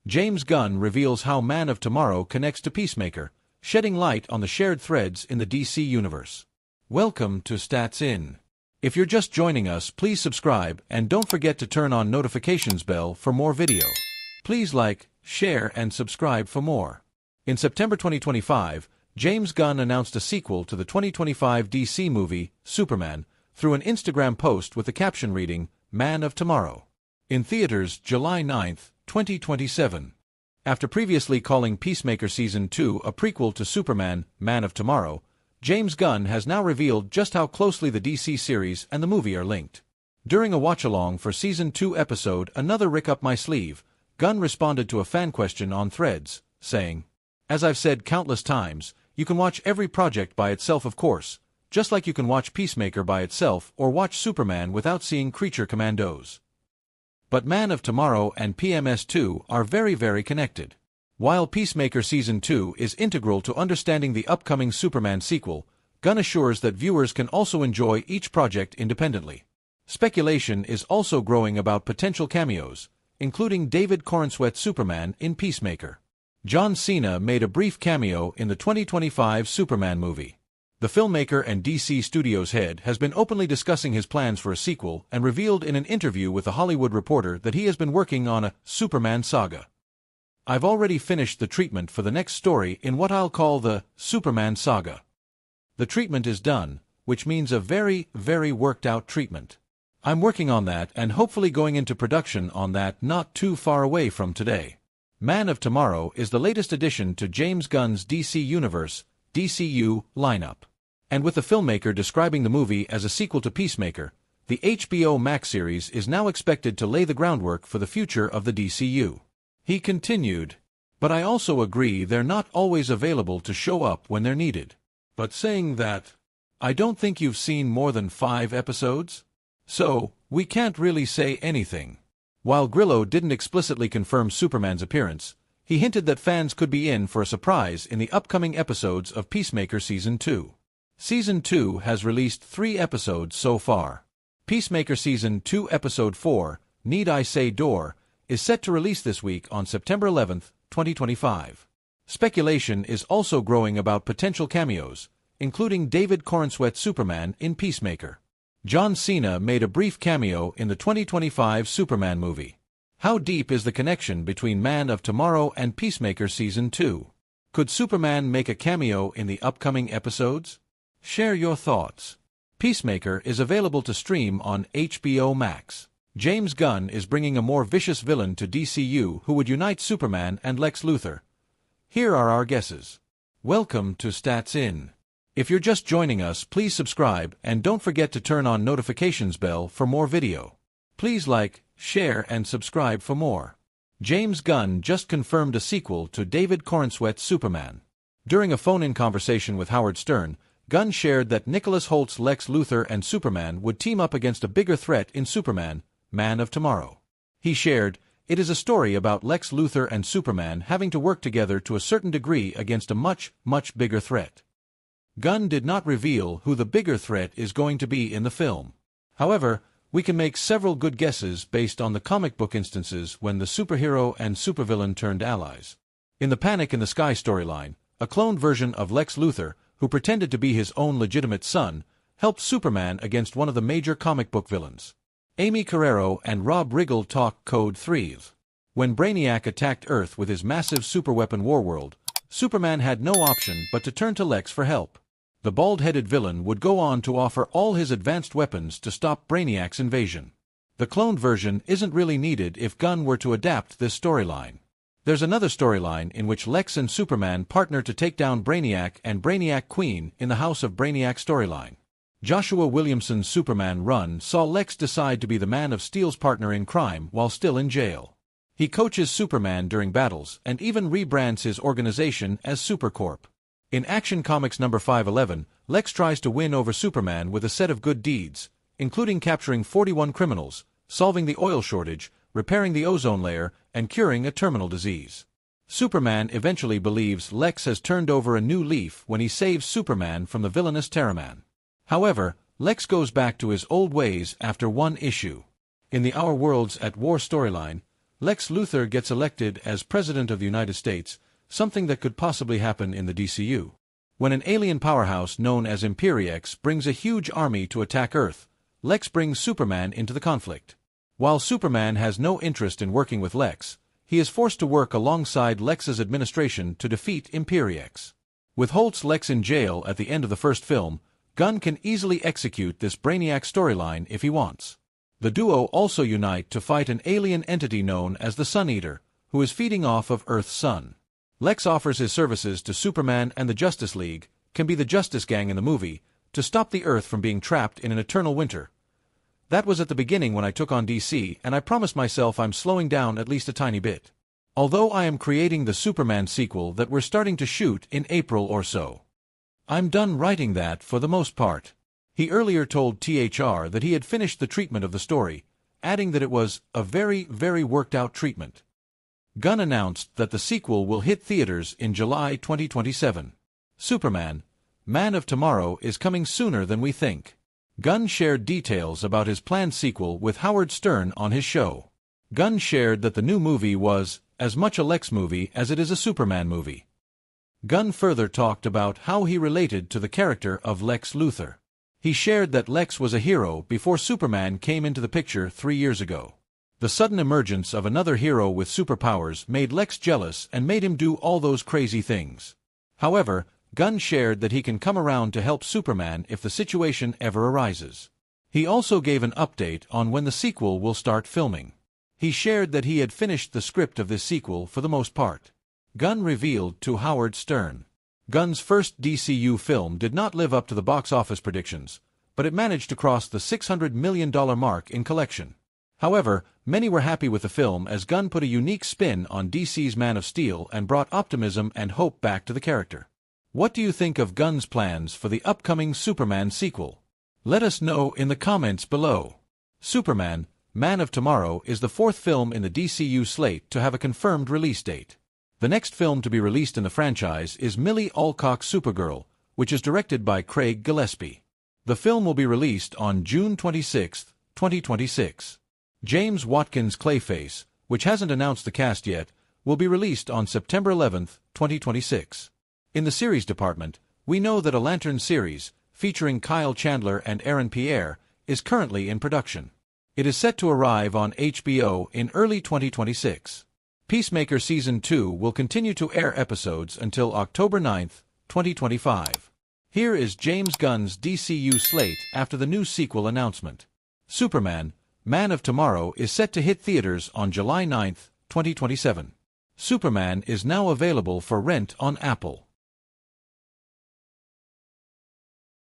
James Gunn reveals how Man of Tomorrow connects to Peacemaker, shedding light on the shared threads in the DC universe. Welcome to Stats In. If you're just joining us, please subscribe and don't forget to turn on notifications bell for more video. Please like, share, and subscribe for more. In September 2025, James Gunn announced a sequel to the 2025 DC movie, Superman, through an Instagram post with the caption reading, Man of Tomorrow. In theaters, July 9, 2027. After previously calling Peacemaker Season 2 a prequel to Superman, Man of Tomorrow, James Gunn has now revealed just how closely the DC series and the movie are linked. During a watch-along for Season 2 episode Another Rick Up My Sleeve, Gunn responded to a fan question on Threads, saying, "As I've said countless times, you can watch every project by itself, of course, just like you can watch Peacemaker by itself or watch Superman without seeing Creature Commandos. But Man of Tomorrow and PMS2 are very connected. While Peacemaker Season 2 is integral to understanding the upcoming Superman sequel, Gunn assures that viewers can also enjoy each project independently. Speculation is also growing about potential cameos, including David Corenswet's Superman in Peacemaker. John Cena made a brief cameo in the 2025 Superman movie. The filmmaker and DC Studios head has been openly discussing his plans for a sequel and revealed in an interview with The Hollywood Reporter that he has been working on a Superman saga. "I've already finished the treatment for the next story in what I'll call the Superman saga. The treatment is done, which means a very worked out treatment. I'm working on that and hopefully going into production on that not too far away from today." Man of Tomorrow is the latest addition to James Gunn's DC Universe, DCU, lineup. And with the filmmaker describing the movie as a sequel to Peacemaker, the HBO Max series is now expected to lay the groundwork for the future of the DCU. He continued, "But I also agree they're not always available to show up when they're needed. But saying that, I don't think you've seen more than 5 episodes? So, we can't really say anything." While Grillo didn't explicitly confirm Superman's appearance, he hinted that fans could be in for a surprise in the upcoming episodes of Peacemaker Season 2. Season 2 has released 3 episodes so far. Peacemaker Season 2 Episode 4, Need I Say Door, is set to release this week on September 11, 2025. Speculation is also growing about potential cameos, including David Corenswet's Superman in Peacemaker. John Cena made a brief cameo in the 2025 Superman movie. How deep is the connection between Man of Tomorrow and Peacemaker Season 2? Could Superman make a cameo in the upcoming episodes? Share your thoughts. Peacemaker is available to stream on HBO Max. James Gunn is bringing a more vicious villain to DCU who would unite Superman and Lex Luthor. Here are our guesses. Welcome to Stats In. If you're just joining us, please subscribe and don't forget to turn on notifications bell for more video. Please like, share, and subscribe for more. James Gunn just confirmed a sequel to David Corenswet's Superman. During a phone-in conversation with Howard Stern, Gunn shared that Nicholas Holt's Lex Luthor and Superman would team up against a bigger threat in Superman, Man of Tomorrow. He shared, "It is a story about Lex Luthor and Superman having to work together to a certain degree against a much bigger threat." Gunn did not reveal who the bigger threat is going to be in the film. However, we can make several good guesses based on the comic book instances when the superhero and supervillain turned allies. In the Panic in the Sky storyline, a cloned version of Lex Luthor, who pretended to be his own legitimate son, helped Superman against one of the major comic book villains. Amy Carrero and Rob Riggle talk Code 3. When Brainiac attacked Earth with his massive superweapon Warworld, Superman had no option but to turn to Lex for help. The bald-headed villain would go on to offer all his advanced weapons to stop Brainiac's invasion. The cloned version isn't really needed if Gunn were to adapt this storyline. There's another storyline in which Lex and Superman partner to take down Brainiac and Brainiac Queen in the House of Brainiac storyline. Joshua Williamson's Superman run saw Lex decide to be the Man of Steel's partner in crime while still in jail. He coaches Superman during battles and even rebrands his organization as Supercorp. In Action Comics number 511, Lex tries to win over Superman with a set of good deeds, including capturing 41 criminals, solving the oil shortage, repairing the ozone layer, and curing a terminal disease. Superman eventually believes Lex has turned over a new leaf when he saves Superman from the villainous Terraman. However, Lex goes back to his old ways after one issue. In the Our Worlds at War storyline, Lex Luthor gets elected as President of the United States, something that could possibly happen in the DCU. When an alien powerhouse known as Imperiex brings a huge army to attack Earth, Lex brings Superman into the conflict. While Superman has no interest in working with Lex, he is forced to work alongside Lex's administration to defeat Imperiex. With Holt's Lex in jail at the end of the first film, Gunn can easily execute this Brainiac storyline if he wants. The duo also unite to fight an alien entity known as the Sun Eater, who is feeding off of Earth's sun. Lex offers his services to Superman and the Justice League, can be the Justice Gang in the movie, to stop the Earth from being trapped in an eternal winter. That was at the beginning when I took on DC, and I promised myself I'm slowing down at least a tiny bit. Although I am creating the Superman sequel that we're starting to shoot in April or so. I'm done writing that for the most part. He earlier told THR that he had finished the treatment of the story, adding that it was a very, very worked-out treatment. Gunn announced that the sequel will hit theaters in July 2027. Superman, Man of Tomorrow is coming sooner than we think. Gunn shared details about his planned sequel with Howard Stern on his show. Gunn shared that the new movie was as much a Lex movie as it is a Superman movie. Gunn further talked about how he related to the character of Lex Luthor. He shared that Lex was a hero before Superman came into the picture 3 years ago. The sudden emergence of another hero with superpowers made Lex jealous and made him do all those crazy things. However, Gunn shared that he can come around to help Superman if the situation ever arises. He also gave an update on when the sequel will start filming. He shared that he had finished the script of this sequel for the most part. Gunn revealed to Howard Stern. Gunn's first DCU film did not live up to the box office predictions, but it managed to cross the $600 million mark in collection. However, many were happy with the film as Gunn put a unique spin on DC's Man of Steel and brought optimism and hope back to the character. What do you think of Gunn's plans for the upcoming Superman sequel? Let us know in the comments below. Superman, Man of Tomorrow is the fourth film in the DCU slate to have a confirmed release date. The next film to be released in the franchise is Millie Alcock's Supergirl, which is directed by Craig Gillespie. The film will be released on June 26, 2026. James Watkins' Clayface, which hasn't announced the cast yet, will be released on September 11, 2026. In the series department, we know that a Lantern series, featuring Kyle Chandler and Aaron Pierre, is currently in production. It is set to arrive on HBO in early 2026. Peacemaker Season 2 will continue to air episodes until October 9, 2025. Here is James Gunn's DCU slate after the new sequel announcement. Superman, Man of Tomorrow is set to hit theaters on July 9, 2027. Superman is now available for rent on Apple.